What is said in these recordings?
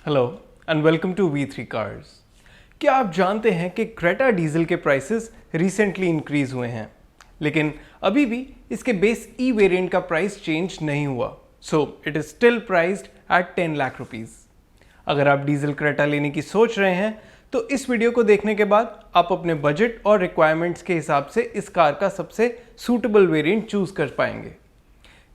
Hello and welcome to V3 cars. क्या आप जानते हैं कि क्रेटा डीजल के प्राइसेस रिसेंटली इंक्रीज हुए हैं, लेकिन अभी भी इसके बेस ई वेरिएंट का प्राइस चेंज नहीं हुआ, so it is still priced at 10 lakh rupees. अगर आप डीजल क्रेटा लेने की सोच रहे हैं तो इस वीडियो को देखने के बाद आप अपने बजट और रिक्वायरमेंट्स के हिसाब से इस कार का सबसे सूटेबल वेरिएंट चूज कर पाएंगे।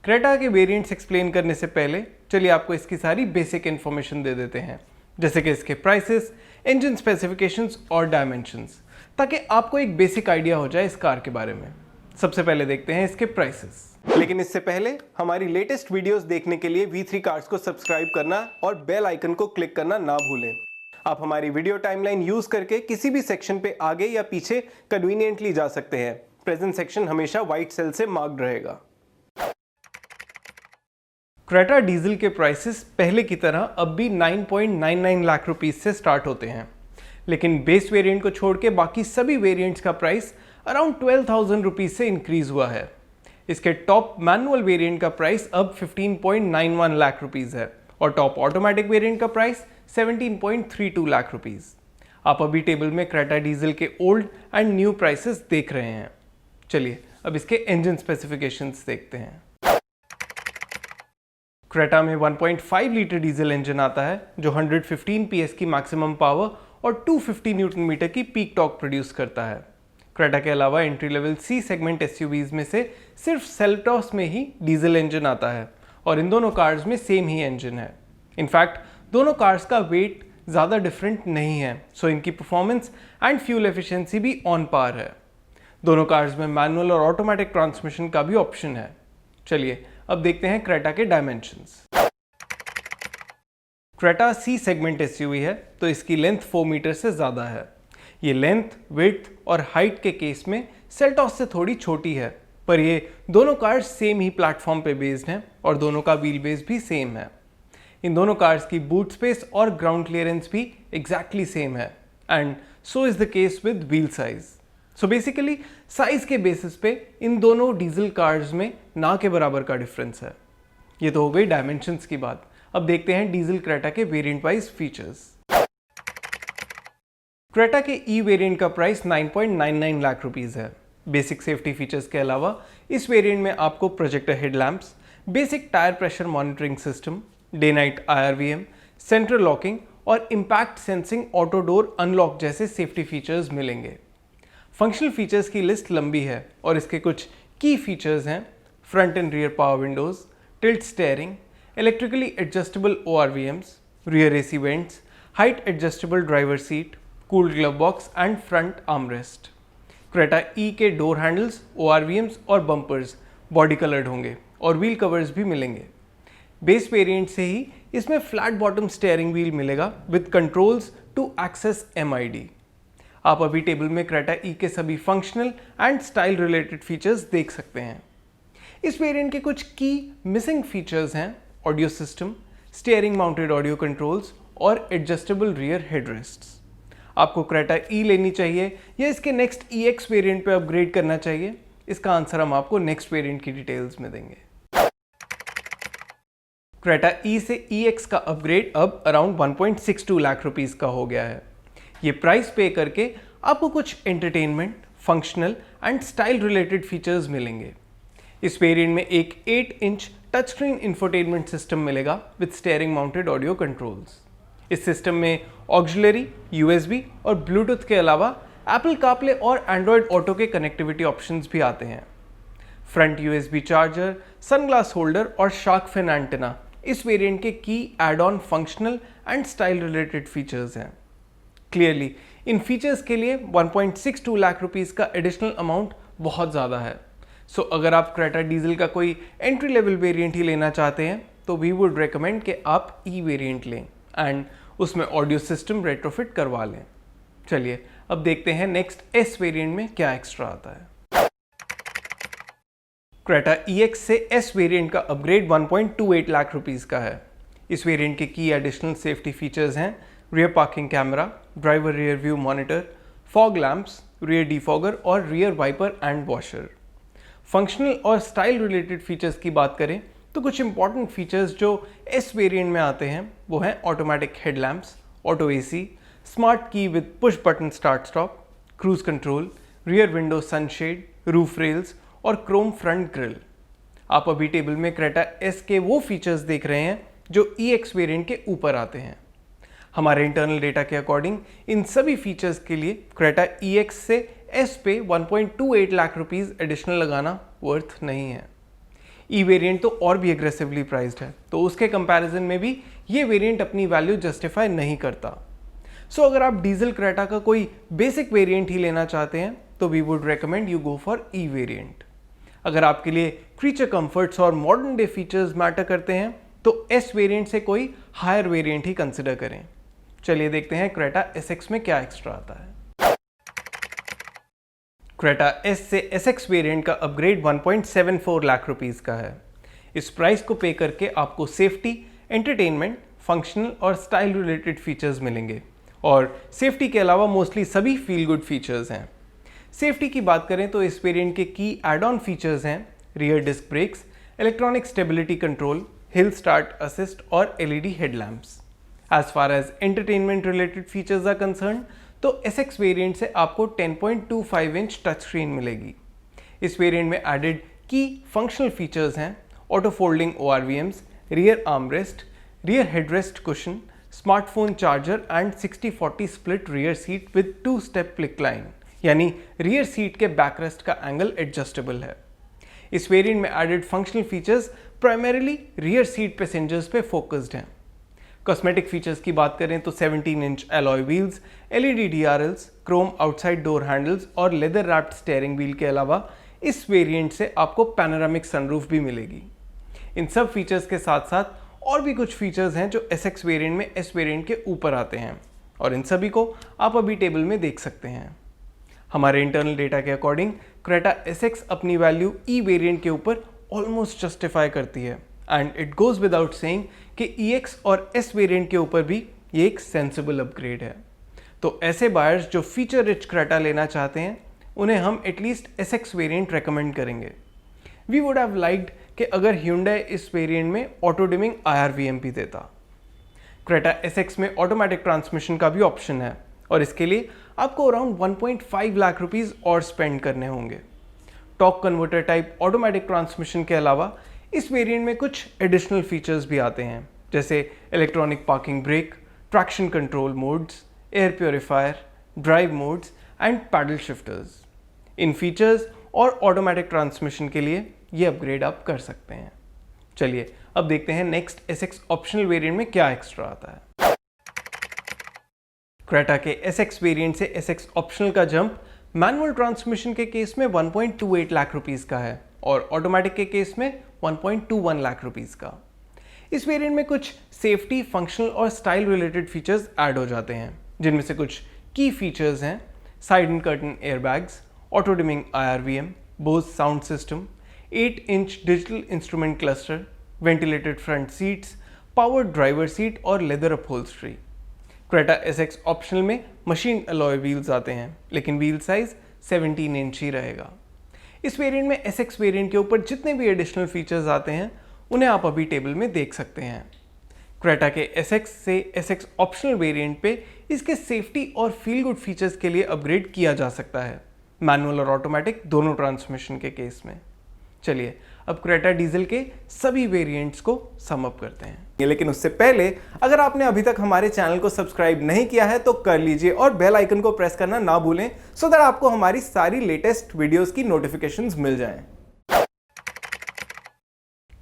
क्रेटा के वेरिएंट्स एक्सप्लेन करने से पहले चलिए आपको इसकी सारी बेसिक इन्फॉर्मेशन दे देते हैं, जैसे कि इसके प्राइसेस, इंजन स्पेसिफिकेशंस और डायमेंशंस, ताकि आपको एक बेसिक आइडिया हो जाए इस कार के बारे में। सबसे पहले देखते हैं इसके प्राइसेस। लेकिन इससे पहले हमारी लेटेस्ट वीडियोस देखने के लिए V3 कार्स को सब्सक्राइब करना और बेल आइकन को क्लिक करना ना भूलें। आप हमारी वीडियो टाइमलाइन यूज करके किसी भी सेक्शन पे आगे या पीछे कन्वीनियंटली जा सकते हैं। प्रेजेंट सेक्शन हमेशा व्हाइट सेल से मार्क्ड रहेगा। क्रेटा डीजल के प्राइसेस पहले की तरह अब भी 9.99 लाख रुपीस से स्टार्ट होते हैं, लेकिन बेस वेरिएंट को छोड़ के बाकी सभी वेरिएंट्स का प्राइस अराउंड 12,000 रुपीस से इंक्रीज हुआ है। इसके टॉप मैनुअल वेरिएंट का प्राइस अब 15.91 लाख रुपीस है और टॉप ऑटोमेटिक वेरिएंट का प्राइस 17.32 लाख रुपीस। आप अभी टेबल में क्रेटा डीजल के ओल्ड एंड न्यू प्राइसेस देख रहे हैं। चलिए अब इसके इंजन स्पेसिफिकेशंस देखते हैं। क्रेटा में 1.5 लीटर डीजल इंजन आता है जो 115 PS की मैक्सिमम पावर और 250 न्यूटन मीटर की पीक टॉर्क प्रोड्यूस करता है। क्रेटा के अलावा entry level C segment SUVs में से सिर्फ सेल्टॉस में ही डीजल इंजन आता है और इन दोनों कार्स में सेम ही इंजन है। इनफैक्ट दोनों कार्स का वेट ज़्यादा डिफरेंट नहीं है, सो इनकी परफॉर्मेंस एंड फ्यूल एफिशिएंसी भी ऑन पार है। दोनों कार्स में मैनुअल और ऑटोमेटिक ट्रांसमिशन का भी ऑप्शन है। चलिए अब देखते हैं क्रेटा के dimensions. Creta C segment SUV है तो इसकी लेंथ 4 मीटर से ज़्यादा है। ये लेंथ, विड्थ और हाइट के केस में सेल्टॉस से थोड़ी छोटी है, पर ये दोनों कार्स सेम ही प्लेटफॉर्म पे बेस्ड हैं और दोनों का व्हील बेस भी सेम है। इन दोनों कार्स की बूट स्पेस और ग्राउंड क्लियरेंस भी एग्जैक्टली सेम है and so is the case with wheel size. So basically size के बेसिस पे इन दोनों डीजल कार्स में ना के बराबर का डिफरेंस है। ये तो हो गई डायमेंशंस की बात। अब देखते हैं डीजल क्रेटा के वेरिएंट वाइज फीचर्स। क्रेटा के ई वेरिएंट का प्राइस 9.99 लाख रुपीस है। बेसिक सेफ्टी फीचर्स के अलावा इस वेरिएंट में आपको projector headlamps, basic tyre pressure monitoring system, day night IRVM, central locking और impact sensing auto door unlock जैसे सेफ्टी फीचर्स मिलेंगे। फंक्शनल फीचर्स की लिस्ट लंबी है और इसके कुछ की फीचर्स हैं: front and rear power windows, tilt steering, electrically adjustable ORVMs, rear AC vents, height adjustable driver seat, cooled glove box and front armrest. Creta E के door handles, ORVMs और bumpers body coloured होंगे और wheel covers भी मिलेंगे। Base variant से ही इसमें flat bottom steering wheel मिलेगा with controls to access MID। आप अभी टेबल में क्रेटा ई के सभी functional and style related features देख सकते हैं। इस वेरिएंट के कुछ की मिसिंग फीचर्स हैं: audio system, steering mounted audio controls और एडजस्टेबल रियर हेडरेस्ट्स। आपको क्रेटा ई लेनी चाहिए या इसके नेक्स्ट EX वेरिएंट पे अपग्रेड करना चाहिए? इसका आंसर हम आपको नेक्स्ट वेरिएंट की डिटेल्स में देंगे। क्रेटा ई से EX का अपग्रेड अब अराउंड 1.62 लाख रुपीस का हो गया है। ये प्राइस पे करके आपको कुछ entertainment, functional and style related features मिलेंगे। इस वेरिएंट में एक 8 inch touch screen infotainment system मिलेगा with steering mounted audio controls. इस सिस्टम में ऑक्सिलरी, USB और ब्लूटूथ के अलावा एप्पल कारप्ले और एंड्रॉयड ऑटो के कनेक्टिविटी ऑप्शंस भी आते हैं। Front USB charger, sunglass holder और शार्क फिन एंटेना इस वेरिएंट के key add on functional and style related features हैं। क्लियरली इन फीचर्स के लिए 1.62 लाख रुपीस का एडिशनल अमाउंट बहुत ज़्यादा है। सो अगर आप क्रेटा डीजल का कोई एंट्री लेवल वेरिएंट ही लेना चाहते हैं तो वी वुड रेकमेंड कि आप ई वेरिएंट लें एंड उसमें ऑडियो सिस्टम रेट्रोफिट करवा लें। चलिए अब देखते हैं नेक्स्ट S वेरिएंट में क्या एक्स्ट्रा आता है। क्रेटा EX से S वेरिएंट का अपग्रेड 1.28 लाख रुपीस का है। इस वेरिएंट के की एडिशनल सेफ्टी फीचर्स हैं: rear parking camera, driver rear view monitor, fog lamps, rear defogger और rear wiper and washer. Functional और स्टाइल रिलेटेड फीचर्स की बात करें तो कुछ इंपॉर्टेंट फीचर्स जो एस वेरिएंट में आते हैं वो हैं automatic headlamps, auto AC, smart key with push button start stop, cruise control, rear window sunshade, roof rails और क्रोम फ्रंट ग्रिल। आप अभी टेबल में क्रेटा एस के वो फीचर्स देख रहे हैं जो EX वेरिएंट के ऊपर आते हैं। हमारे इंटरनल डेटा के अकॉर्डिंग इन सभी फीचर्स के लिए क्रेटा EX से S पे 1.28 लाख रुपीस एडिशनल लगाना वर्थ नहीं है। ई वेरिएंट तो और भी एग्रेसिवली प्राइस्ड है, तो उसके कंपैरिजन में भी ये वेरिएंट अपनी वैल्यू जस्टिफाई नहीं करता। सो अगर आप डीजल क्रेटा का कोई बेसिक वेरिएंट ही लेना चाहते हैं तो we would recommend you go for E variant. अगर आपके लिए क्रीचर कंफर्ट्स और मॉडर्न डे फीचर्स मैटर करते हैं तो एस वेरिएंट से कोई हायर वेरिएंट ही कंसिडर करें। चलिए देखते हैं क्रेटा SX में क्या एक्स्ट्रा आता है। क्रेटा S से SX वेरिएंट का अपग्रेड 1.74 लाख रुपीस का है। इस प्राइस को पे करके आपको सेफ्टी, एंटरटेनमेंट, फंक्शनल और स्टाइल रिलेटेड फीचर्स मिलेंगे और सेफ्टी के अलावा मोस्टली सभी फील गुड फीचर्स हैं। सेफ्टी की बात करें तो इस वेरिएंट के की एड ऑन फीचर्स हैं rear disc brakes, electronic stability control, hill start assist और LED headlamps. As far as entertainment related features are concern तो SX वेरिएंट से आपको 10.25 इंच टच स्क्रीन मिलेगी। इस वेरिएंट में एडेड की फंक्शनल फीचर्स हैं auto folding ORVMs, rear armrest, rear headrest cushion, smartphone charger and 60-40 split rear seat with 2 step recline, यानी rear seat के backrest का एंगल एडजस्टेबल है। इस वेरिएंट में added functional features primarily rear seat passengers पे focused हैं। Cosmetic features की बात करें तो 17 inch alloy wheels, LED DRLs, chrome outside door handles और लेदर रैप्ड स्टीयरिंग व्हील के अलावा इस वेरिएंट से आपको पैनोरामिक सनरूफ भी मिलेगी। इन सब फीचर्स के साथ साथ और भी कुछ फीचर्स हैं जो SX वेरिएंट में S वेरिएंट के ऊपर आते हैं और इन सभी को आप अभी टेबल में देख सकते हैं। हमारे इंटरनल डेटा के अकॉर्डिंग क्रेटा SX अपनी वैल्यू ई वेरिएंट के ऊपर ऑलमोस्ट जस्टिफाई करती है and it goes without saying कि EX और S वेरिएंट के ऊपर भी ये एक सेंसिबल अपग्रेड है। तो ऐसे बायर्स जो फीचर रिच क्रेटा लेना चाहते हैं उन्हें हम एटलीस्ट SX वेरिएंट रेकमेंड करेंगे। वी वुड हैव लाइक्ड कि अगर Hyundai इस वेरिएंट में ऑटो डिमिंग IRVM भी देता। क्रेटा SX में ऑटोमेटिक ट्रांसमिशन का भी ऑप्शन है और इसके लिए आपको अराउंड 1.5 लाख रुपीस और स्पेंड करने होंगे। Torque converter type automatic transmission के अलावा इस वेरिएंट में कुछ एडिशनल फीचर्स भी आते हैं जैसे electronic parking brake, traction control modes, air purifier, drive modes and paddle shifters. In features और ऑटोमेटिक ट्रांसमिशन के लिए ये अपग्रेड आप कर सकते हैं। चलिए अब देखते हैं नेक्स्ट SX ऑप्शनल वेरिएंट में क्या एक्स्ट्रा आता है। क्रेटा के SX वेरिएंट से SX ऑप्शनल का जंप मैनुअल ट्रांसमिशन के केस में 1.28 लाख रुपीस का है और ऑटोमेटिक के केस में 1.21 लाख रुपीस का। इस वेरिएंट में कुछ सेफ्टी, फंक्शनल और स्टाइल रिलेटेड फीचर्स ऐड हो जाते हैं जिनमें से कुछ की फीचर्स हैं side and curtain airbags, auto dimming IRVM, Bose sound system, 8 inch digital instrument cluster, ventilated front seats, power driver seat और leather upholstery. Creta SX optional में machine alloy wheels आते हैं लेकिन व्हील साइज 17 इंच ही रहेगा। इस variant में SX variant के ऊपर जितने भी एडिशनल फीचर्स आते हैं उन्हें आप अभी टेबल में देख सकते हैं। क्रेटा के SX से SX ऑप्शनल वेरिएंट पे इसके सेफ्टी और फील गुड फीचर्स के लिए अपग्रेड किया जा सकता है, मैनुअल और ऑटोमेटिक दोनों ट्रांसमिशन के केस में। चलिए अब क्रेटा डीजल के सभी वेरिएंट्स को सम अप करते हैं। लेकिन उससे पहले अगर आपने अभी तक हमारे चैनल को सब्सक्राइब नहीं किया है तो कर लीजिए और बेल आइकन को प्रेस करना ना भूलें सो दैट आपको हमारी सारी लेटेस्ट वीडियोस की नोटिफिकेशंस मिल जाएं।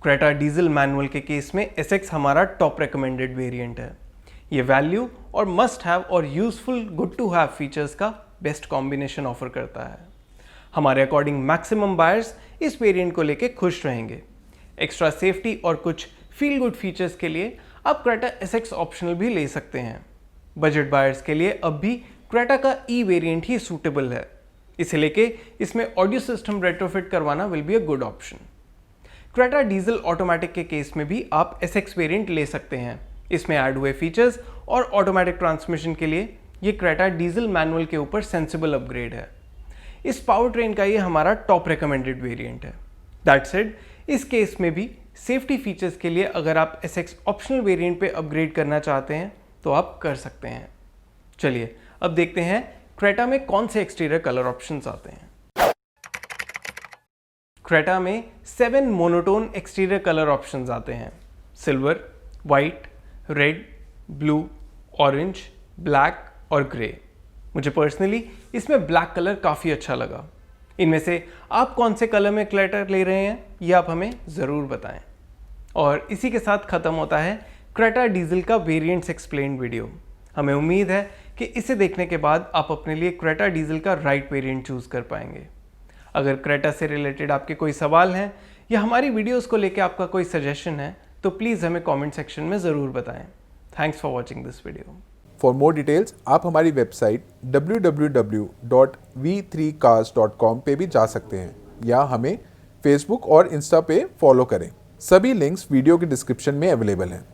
क्रेटा डीजल मैनुअल के केस में SX हमारा टॉप रिकमेंडेड वेरिएंट है। ये वैल्यू और मस्ट हैव और useful good to have features का बेस्ट कॉम्बिनेशन ऑफर करता है। हमारे अकॉर्डिंग मैक्सिमम बायर्स इस वेरिएंट को लेके खुश रहेंगे। एक्स्ट्रा सेफ्टी और कुछ फील गुड फीचर्स के लिए आप क्रेटा SX ऑप्शनल भी ले सकते हैं। बजट बायर्स के लिए अब भी क्रेटा का ई वेरिएंट ही सूटेबल है, इसे लेके इसमें ऑडियो सिस्टम रेट्रोफिट करवाना will be a good option. Creta diesel automatic के केस में भी आप SX वेरिएंट ले सकते हैं। इसमें ऐड हुए फीचर्स और ऑटोमेटिक ट्रांसमिशन के लिए ये क्रेटा डीजल मैनुअल के ऊपर सेंसिबल अपग्रेड है। इस पावर ट्रेन का ये हमारा टॉप रिकमेंडेड वेरिएंट है। दैट सेड, इस केस में भी सेफ्टी फीचर्स के लिए अगर आप SX ऑप्शनल वेरिएंट पे अपग्रेड करना चाहते हैं तो आप कर सकते हैं। चलिए अब देखते हैं क्रेटा में कौन से एक्सटीरियर कलर ऑप्शंस आते हैं। क्रेटा में 7 मोनोटोन एक्सटीरियर कलर ऑप्शंस आते हैं। Silver, white, red, blue, orange, black और ग्रे। मुझे पर्सनली इसमें ब्लैक कलर काफ़ी अच्छा लगा। इनमें से आप कौन से कलर में क्रेटा ले रहे हैं ये आप हमें ज़रूर बताएं। और इसी के साथ ख़त्म होता है क्रेटा डीजल का वेरिएंट्स एक्सप्लेन्ड वीडियो। हमें उम्मीद है कि इसे देखने के बाद आप अपने लिए क्रेटा डीजल का राइट वेरिएंट चूज़ कर पाएंगे। अगर क्रेटा से रिलेटेड आपके कोई सवाल हैं या हमारी वीडियोस को लेकर आपका कोई सजेशन है तो प्लीज़ हमें कमेंट सेक्शन में ज़रूर बताएं। Thanks for watching this video. For more details आप हमारी वेबसाइट www.v3cars.com पे भी जा सकते हैं या हमें फेसबुक और इंस्टा पे फॉलो करें। सभी लिंक्स वीडियो के डिस्क्रिप्शन में अवेलेबल हैं।